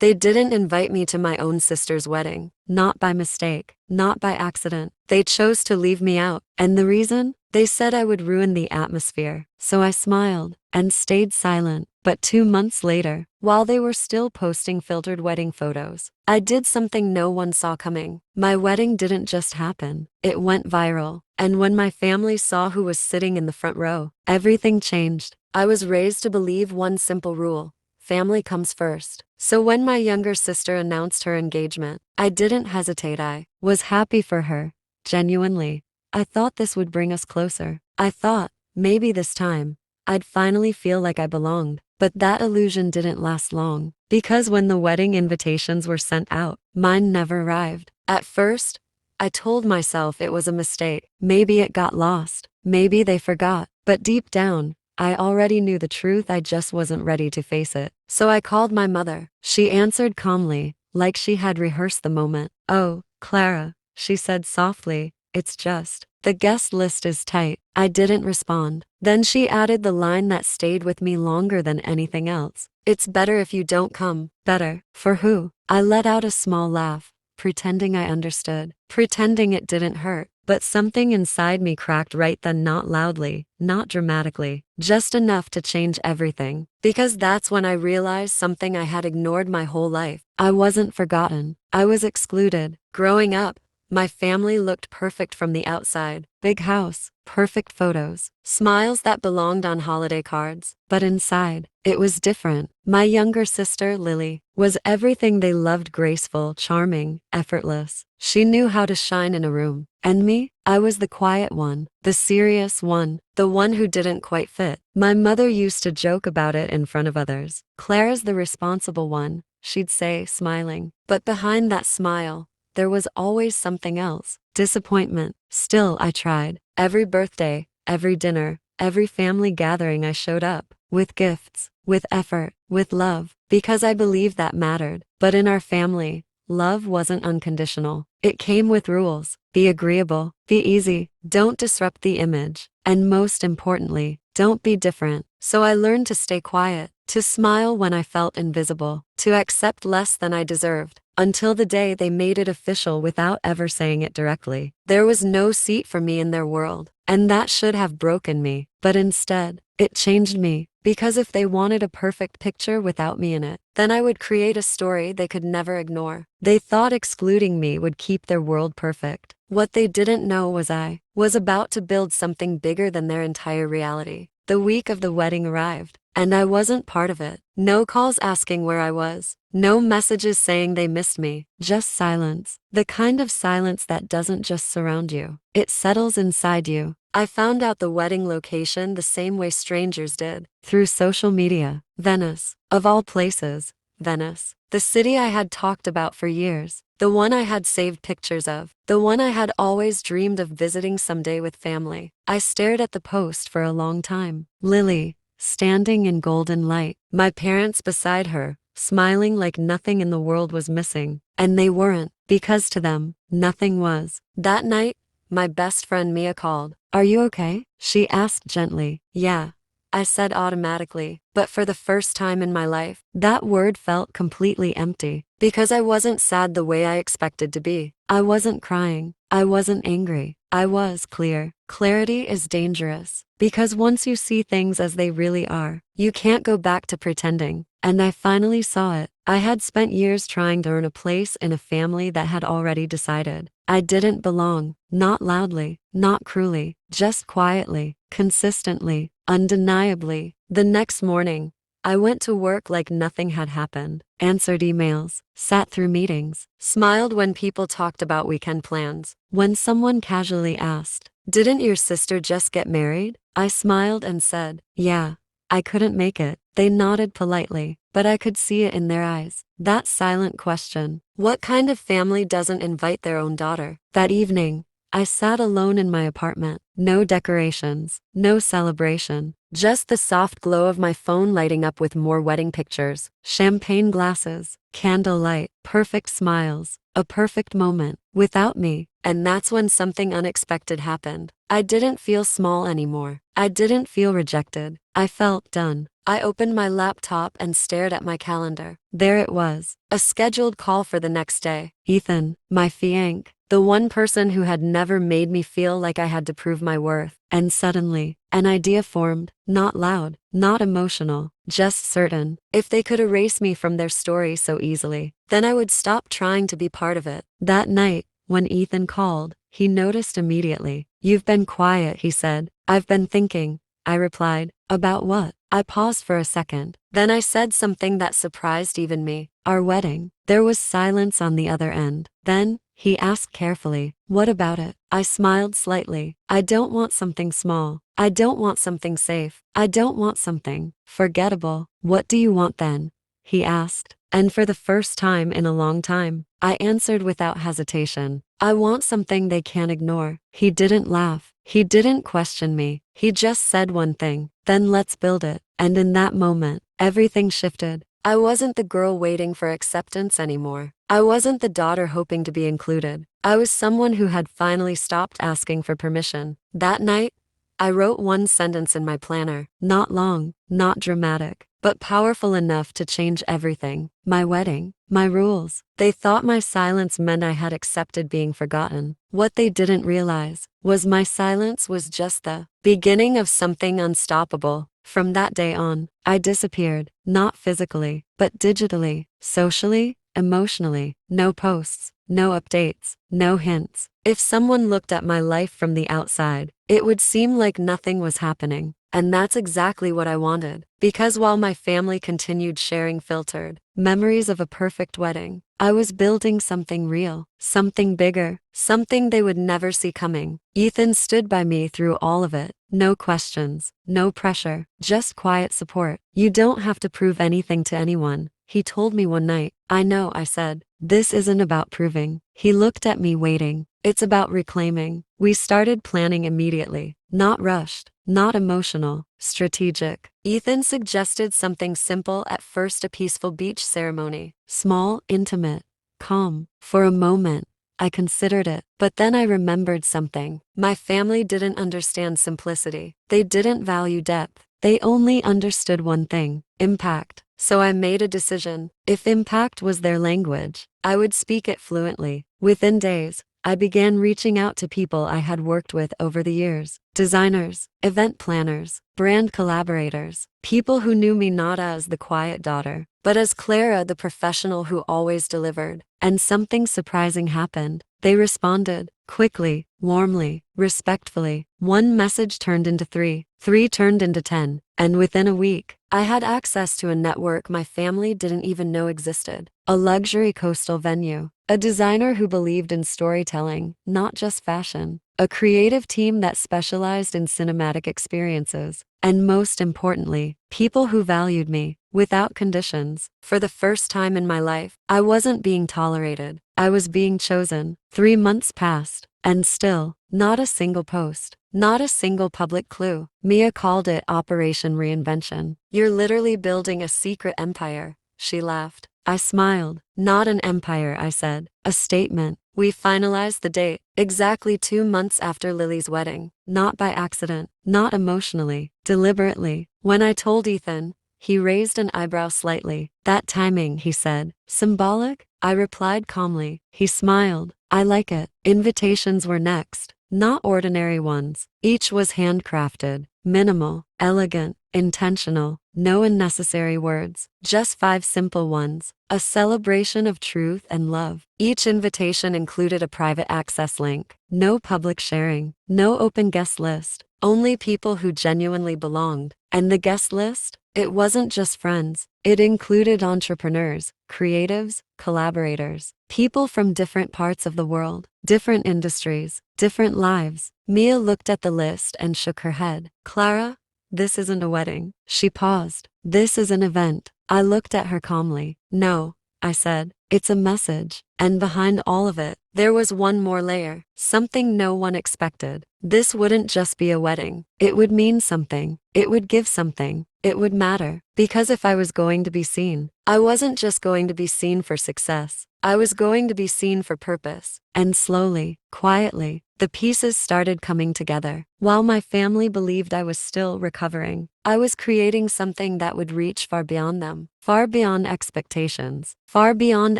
They didn't invite me to my own sister's wedding. Not by mistake, not by accident. They chose to leave me out. And the reason? They said I would ruin the atmosphere. So I smiled and stayed silent. But 2 months later, while they were still posting filtered wedding photos, I did something no one saw coming. My wedding didn't just happen, it went viral. And when my family saw who was sitting in the front row, everything changed. I was raised to believe one simple rule: family comes first. So when my younger sister announced her engagement, I didn't hesitate. I was happy for her, genuinely. I thought this would bring us closer. I thought, maybe this time, I'd finally feel like I belonged. But that illusion didn't last long, because when the wedding invitations were sent out, mine never arrived. At first, I told myself it was a mistake. Maybe it got lost. Maybe they forgot. But deep down, I already knew the truth. I just wasn't ready to face it. So I called my mother. She answered calmly, like she had rehearsed the moment. "Oh, Clara," she said softly, "it's just, the guest list is tight." I didn't respond. Then she added the line that stayed with me longer than anything else. "It's better if you don't come." Better? For who? I let out a small laugh, pretending I understood, pretending it didn't hurt. But something inside me cracked right then, not loudly, not dramatically, just enough to change everything. Because that's when I realized something I had ignored my whole life. I wasn't forgotten. I was excluded. Growing up, my family looked perfect from the outside. Big house, perfect photos, smiles that belonged on holiday cards. But inside, it was different. My younger sister, Lily, was everything they loved: graceful, charming, effortless. She knew how to shine in a room. And me? I was the quiet one, the serious one, the one who didn't quite fit. My mother used to joke about it in front of others. "Clara's the responsible one," she'd say, smiling. But behind that smile, there was always something else: disappointment. Still, I tried. Every birthday, every dinner, every family gathering, I showed up, with gifts, with effort, with love, because I believed that mattered. But in our family, love wasn't unconditional. It came with rules. Be agreeable, be easy, don't disrupt the image, and most importantly, don't be different. So I learned to stay quiet, to smile when I felt invisible, to accept less than I deserved, until the day they made it official without ever saying it directly. There was no seat for me in their world, and that should have broken me. But instead, it changed me, because if they wanted a perfect picture without me in it, then I would create a story they could never ignore. They thought excluding me would keep their world perfect. What they didn't know was I was about to build something bigger than their entire reality. The week of the wedding arrived, and I wasn't part of it. No calls asking where I was, no messages saying they missed me, just silence. The kind of silence that doesn't just surround you, it settles inside you. I found out the wedding location the same way strangers did, through social media. Venice, of all places. Venice, the city I had talked about for years, the one I had saved pictures of, the one I had always dreamed of visiting someday with family. I stared at the post for a long time. Lily, standing in golden light, my parents beside her, smiling like nothing in the world was missing. And they weren't, because to them, nothing was. That night, my best friend Mia called. "Are you okay?" she asked gently. "Yeah," I said automatically. But for the first time in my life, that word felt completely empty. Because I wasn't sad the way I expected to be. I wasn't crying. I wasn't angry. I was clear. Clarity is dangerous, because once you see things as they really are, you can't go back to pretending. And I finally saw it. I had spent years trying to earn a place in a family that had already decided I didn't belong. Not loudly, not cruelly, just quietly, consistently, undeniably. The next morning, I went to work like nothing had happened, answered emails, sat through meetings, smiled when people talked about weekend plans. When someone casually asked, "Didn't your sister just get married?" I smiled and said, "Yeah, I couldn't make it." They nodded politely, but I could see it in their eyes. That silent question: what kind of family doesn't invite their own daughter? That evening, I sat alone in my apartment. No decorations, no celebration, just the soft glow of my phone lighting up with more wedding pictures, champagne glasses, candlelight, perfect smiles, a perfect moment, without me. And that's when something unexpected happened. I didn't feel small anymore. I didn't feel rejected. I felt done. I opened my laptop and stared at my calendar. There it was, a scheduled call for the next day. Ethan, my fiancé, the one person who had never made me feel like I had to prove my worth. And suddenly, an idea formed, not loud, not emotional, just certain. If they could erase me from their story so easily, then I would stop trying to be part of it. That night, when Ethan called, he noticed immediately. "You've been quiet," he said. "I've been thinking," I replied. "About what?" I paused for a second. Then I said something that surprised even me. "Our wedding." There was silence on the other end. Then, he asked carefully, "What about it?" I smiled slightly. "I don't want something small. I don't want something safe. I don't want something forgettable." "What do you want then?" he asked. And for the first time in a long time, I answered without hesitation. "I want something they can't ignore." He didn't laugh. He didn't question me. He just said one thing, "Then let's build it." And in that moment, everything shifted. I wasn't the girl waiting for acceptance anymore. I wasn't the daughter hoping to be included. I was someone who had finally stopped asking for permission. That night, I wrote one sentence in my planner, not long, not dramatic, but powerful enough to change everything. My wedding, my rules. They thought my silence meant I had accepted being forgotten. What they didn't realize was my silence was just the beginning of something unstoppable. From that day on, I disappeared, not physically, but digitally, socially, emotionally. No posts, no updates, no hints. If someone looked at my life from the outside, it would seem like nothing was happening. And that's exactly what I wanted. Because while my family continued sharing filtered memories of a perfect wedding, I was building something real, something bigger, something they would never see coming. Ethan stood by me through all of it. No questions, no pressure, just quiet support. "You don't have to prove anything to anyone," he told me one night. "I know," I said. "This isn't about proving." He looked at me waiting. "It's about reclaiming." We started planning immediately. Not rushed, not emotional, strategic. Ethan suggested something simple at first, a peaceful beach ceremony. Small, intimate, calm. For a moment, I considered it, but then I remembered something. My family didn't understand simplicity. They didn't value depth. They only understood one thing: impact. So I made a decision. If impact was their language, I would speak it fluently. Within days, I began reaching out to people I had worked with over the years. Designers, event planners, brand collaborators, people who knew me not as the quiet daughter, but as Clara, the professional who always delivered. And something surprising happened. They responded, quickly, warmly, respectfully. One message turned into three turned into 10, and within a week, I had access to a network my family didn't even know existed. A luxury coastal venue, a designer who believed in storytelling, not just fashion, a creative team that specialized in cinematic experiences, and most importantly, people who valued me, without conditions. For the first time in my life, I wasn't being tolerated. I was being chosen. 3 months passed, and still, not a single post, not a single public clue. Mia called it Operation Reinvention. "You're literally building a secret empire," she laughed. I smiled. "Not an empire," I said. "A statement." We finalized the date, exactly 2 months after Lily's wedding. Not by accident, not emotionally, deliberately. When I told Ethan, he raised an eyebrow slightly. "That timing," he said. "Symbolic?" I replied calmly. He smiled. "I like it." Invitations were next. Not ordinary ones. Each was handcrafted, minimal, elegant, intentional. No unnecessary words, just 5 simple ones. A celebration of truth and love. Each invitation included a private access link. No public sharing. No open guest list. Only people who genuinely belonged. And the guest list? It wasn't just friends. It included entrepreneurs, creatives, collaborators, people from different parts of the world, different industries, different lives. Mia looked at the list and shook her head. "Clara, this isn't a wedding." She paused. "This is an event." I looked at her calmly. "No," I said, "it's a message." And behind all of it, there was one more layer, something no one expected. This wouldn't just be a wedding. It would mean something. It would give something. It would matter. Because if I was going to be seen, I wasn't just going to be seen for success. I was going to be seen for purpose. And slowly, quietly, The pieces started coming together. While my family believed I was still recovering, I was creating something that would reach far beyond them, far beyond expectations, far beyond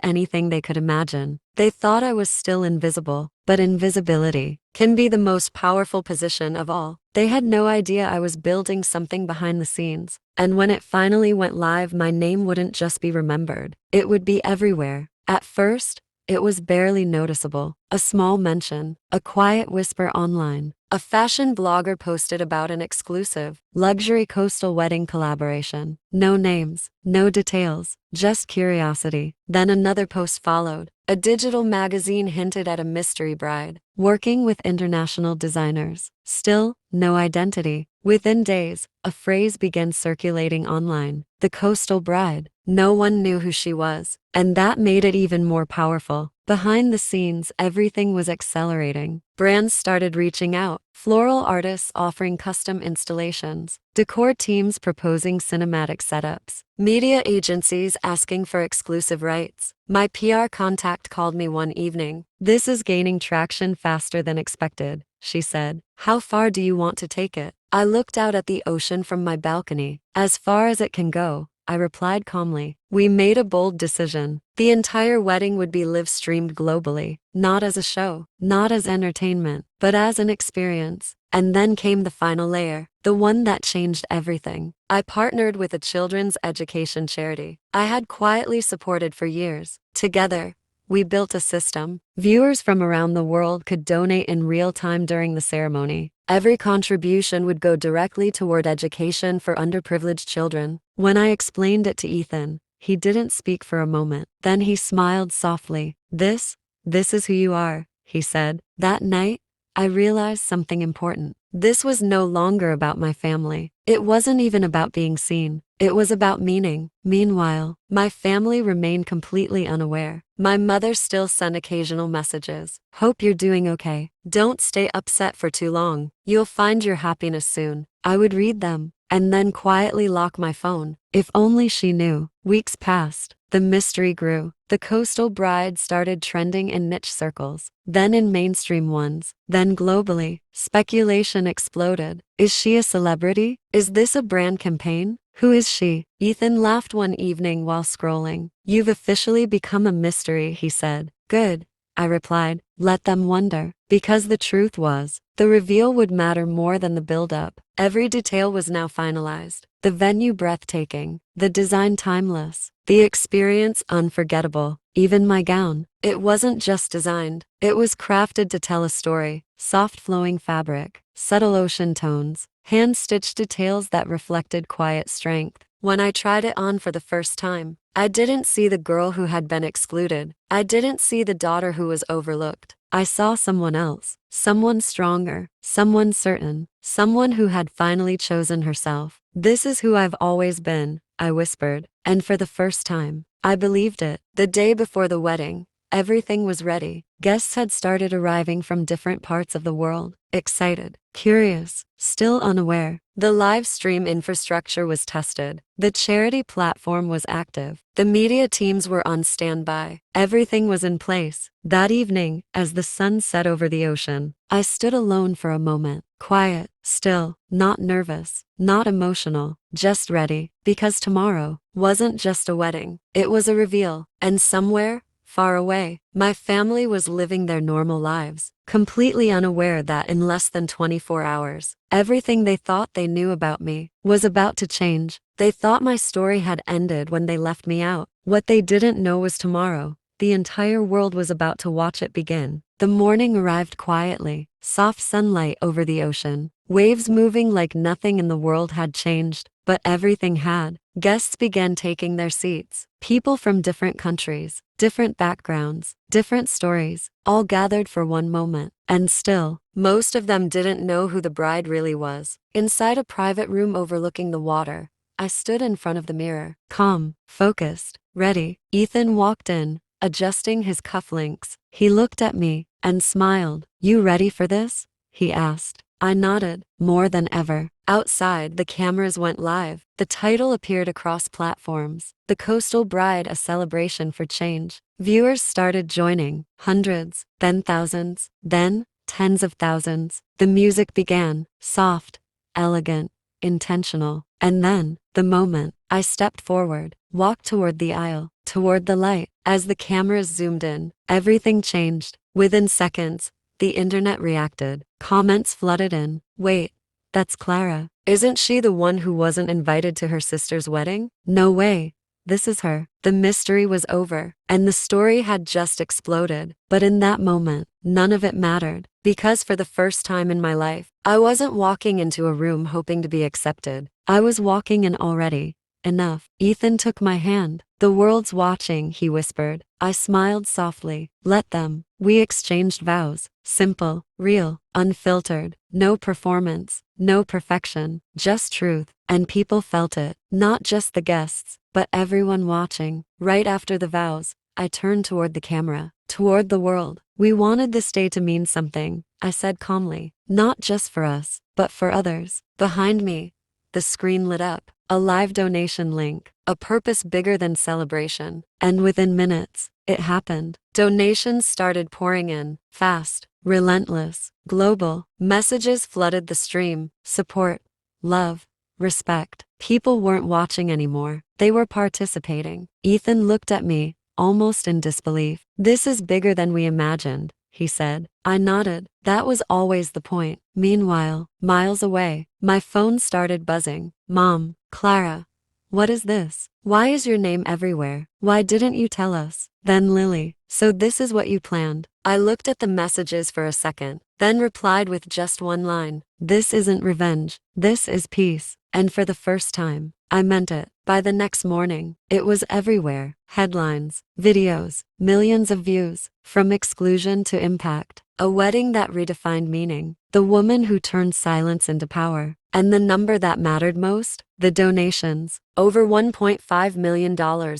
anything they could imagine. They thought I was still invisible, but invisibility can be the most powerful position of all. They had no idea I was building something behind the scenes, and when it finally went live, my name wouldn't just be remembered, it would be everywhere. At first, it was barely noticeable. A small mention, a quiet whisper online. A fashion blogger posted about an exclusive, luxury coastal wedding collaboration. No names, no details, just curiosity. Then another post followed. A digital magazine hinted at a mystery bride, working with international designers. Still, no identity. Within days, a phrase began circulating online. The coastal bride. No one knew who she was, and that made it even more powerful. Behind the scenes, everything was accelerating. Brands started reaching out, floral artists offering custom installations, decor teams proposing cinematic setups, media agencies asking for exclusive rights. My PR contact called me one evening. "This is gaining traction faster than expected," she said. "How far do you want to take it?" I looked out at the ocean from my balcony. "As far as it can go," I replied calmly. We made a bold decision. The entire wedding would be live-streamed globally, not as a show, not as entertainment, but as an experience. And then came the final layer, the one that changed everything. I partnered with a children's education charity I had quietly supported for years. Together, we built a system. Viewers from around the world could donate in real time during the ceremony. Every contribution would go directly toward education for underprivileged children. When I explained it to Ethan, he didn't speak for a moment. Then he smiled softly. This is who you are," he said. That night, I realized something important. This was no longer about my family. It wasn't even about being seen. It was about meaning. Meanwhile, my family remained completely unaware. My mother still sent occasional messages. "Hope you're doing okay. Don't stay upset for too long. You'll find your happiness soon." I would read them, and then quietly lock my phone. If only she knew. Weeks passed. The mystery grew. The coastal bride started trending in niche circles, then in mainstream ones, then globally. Speculation exploded. Is she a celebrity? Is this a brand campaign? Who is she? Ethan laughed one evening while scrolling. "You've officially become a mystery," he said. "Good," I replied. "Let them wonder." Because the truth was, the reveal would matter more than the build-up. Every detail was now finalized. The venue breathtaking, the design timeless, the experience unforgettable. Even my gown. It wasn't just designed, it was crafted to tell a story. Soft flowing fabric, subtle ocean tones, hand-stitched details that reflected quiet strength. When I tried it on for the first time, I didn't see the girl who had been excluded. I didn't see the daughter who was overlooked. I saw someone else, someone stronger, someone certain, someone who had finally chosen herself. "This is who I've always been," I whispered, and for the first time, I believed it. The day before the wedding, everything was ready. Guests had started arriving from different parts of the world, excited, curious, still unaware. The live stream infrastructure was tested. The charity platform was active. The media teams were on standby. Everything was in place. That evening, as the sun set over the ocean, I stood alone for a moment, quiet, still, not nervous, not emotional, just ready, because tomorrow wasn't just a wedding, it was a reveal, and somewhere, far away, my family was living their normal lives, completely unaware that in less than 24 hours, everything they thought they knew about me was about to change. They thought my story had ended when they left me out. What they didn't know was tomorrow, the entire world was about to watch it begin. The morning arrived quietly, soft sunlight over the ocean, waves moving like nothing in the world had changed, but everything had. Guests began taking their seats. People from different countries, different backgrounds, different stories, all gathered for one moment. And still, most of them didn't know who the bride really was. Inside a private room overlooking the water, I stood in front of the mirror, calm, focused, ready. Ethan walked in, adjusting his cufflinks. He looked at me and smiled. "You ready for this?" he asked. I nodded, more than ever. Outside, the cameras went live. The title appeared across platforms. The Coastal Bride, a celebration for change. Viewers started joining, hundreds, then thousands, then tens of thousands. The music began, soft, elegant, intentional. And then, the moment, I stepped forward, walked toward the aisle, toward the light. As the cameras zoomed in, everything changed. Within seconds, the internet reacted. Comments flooded in. Wait, that's Clara. Isn't she the one who wasn't invited to her sister's wedding? No way. This is her. The mystery was over, and the story had just exploded. But in that moment, none of it mattered, because for the first time in my life, I wasn't walking into a room hoping to be accepted. I was walking in already. Enough. Ethan took my hand. The world's watching, he whispered. I smiled softly. Let them. We exchanged vows. Simple, real, unfiltered. No performance, no perfection, just truth. And people felt it. Not just the guests, but everyone watching. Right after the vows, I turned toward the camera, toward the world. We wanted this day to mean something, I said calmly. Not just for us, but for others. Behind me, the screen lit up. A live donation link, a purpose bigger than celebration. And within minutes, it happened. Donations started pouring in, fast, relentless, global. Messages flooded the stream. Support, love, respect. People weren't watching anymore. They were participating. Ethan looked at me, almost in disbelief. This is bigger than we imagined, he said. I nodded. That was always the point. Meanwhile, miles away, my phone started buzzing. Mom, Clara, what is this? Why is your name everywhere? Why didn't you tell us? Then Lily, so this is what you planned. I looked at the messages for a second, then replied with just one line. This isn't revenge. This is peace. And for the first time, I meant it. By the next morning, it was everywhere. Headlines, videos, millions of views. From exclusion to impact. A wedding that redefined meaning. The woman who turned silence into power. And the number that mattered most? The donations. Over $1.5 million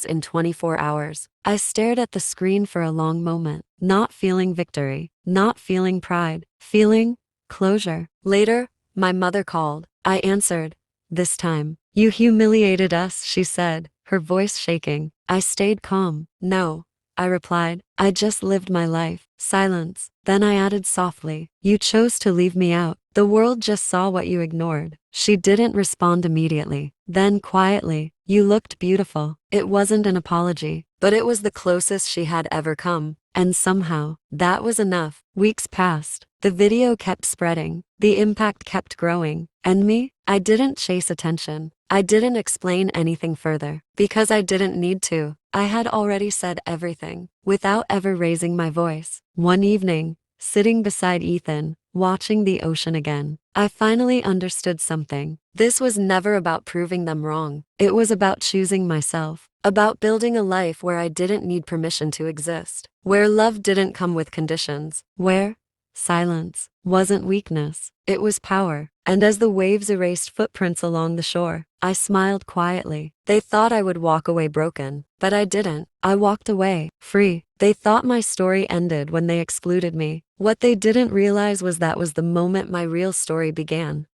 in 24 hours. I stared at the screen for a long moment, not feeling victory, not feeling pride, feeling closure. Later, my mother called. I answered. This time, you humiliated us, she said, her voice shaking. I stayed calm. No, I replied. I just lived my life. Silence. Then I added softly. You chose to leave me out. The world just saw what you ignored. She didn't respond immediately. Then quietly, you looked beautiful. It wasn't an apology, but it was the closest she had ever come. And somehow, that was enough. Weeks passed. The video kept spreading. The impact kept growing. And me? I didn't chase attention. I didn't explain anything further. Because I didn't need to. I had already said everything, without ever raising my voice. One evening, sitting beside Ethan, watching the ocean again, I finally understood something. This was never about proving them wrong. It was about choosing myself. About building a life where I didn't need permission to exist. Where love didn't come with conditions. Where silence wasn't weakness, it was power. And as the waves erased footprints along the shore, I smiled quietly. They thought I would walk away broken, but I didn't. I walked away, free. They thought my story ended when they excluded me. What they didn't realize was that was the moment my real story began.